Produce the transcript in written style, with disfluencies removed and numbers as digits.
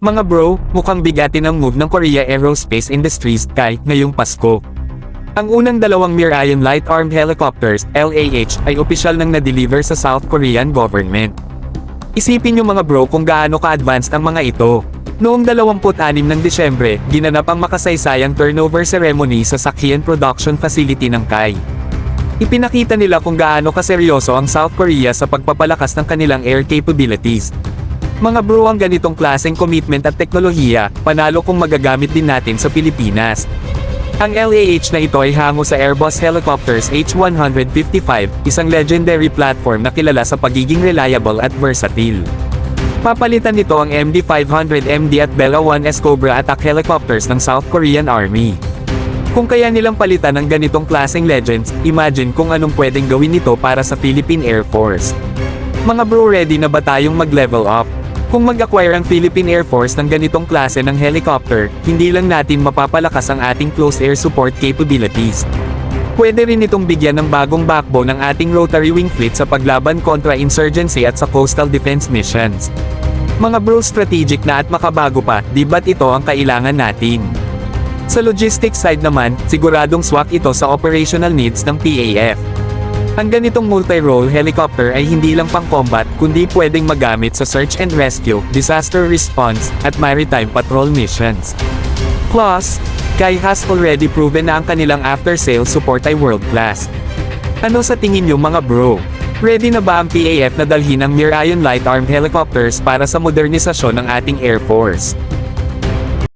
Mga bro, mukhang bigatin ang move ng Korea Aerospace Industries kay ngayong Pasko. Ang unang dalawang Mirayon Light Armed Helicopters, LAH, ay opisyal nang na-deliver sa South Korean government. Isipin nyo mga bro kung gaano ka-advanced ang mga ito. Noong 26 ng Disyembre, ginanap ang makasaysayang turnover ceremony sa Sakhian Production Facility ng KAI. Ipinakita nila kung gaano kaseryoso ang South Korea sa pagpapalakas ng kanilang air capabilities. Mga bro, ang ganitong klaseng commitment at teknolohiya, panalo kung magagamit din natin sa Pilipinas. Ang LAH na ito ay hango sa Airbus Helicopters H155, isang legendary platform na kilala sa pagiging reliable at versatile. Papalitan nito ang MD-500MD at Bella 1S Cobra attack helicopters ng South Korean Army. Kung kaya nilang palitan ng ganitong klaseng legends, imagine kung anong pwedeng gawin nito para sa Philippine Air Force. Mga bro, ready na ba tayong mag-level up? Kung mag-acquire ang Philippine Air Force ng ganitong klase ng helicopter, hindi lang natin mapapalakas ang ating close air support capabilities. Pwede rin itong bigyan ng bagong backbone ng ating rotary wing fleet sa paglaban kontra insurgency at sa coastal defense missions. Mga bro, strategic na at makabago pa, di ba't ito ang kailangan natin? Sa logistics side naman, siguradong swak ito sa operational needs ng PAF. Ang ganitong multi-role helicopter ay hindi lang pang-combat, kundi pwedeng magamit sa search and rescue, disaster response, at maritime patrol missions. Plus, KAI has already proven na ang kanilang after-sales support ay world-class. Ano sa tingin niyo mga bro? Ready na ba ang PAF na dalhin ang Mirayon Light Armed Helicopters para sa modernisasyon ng ating Air Force?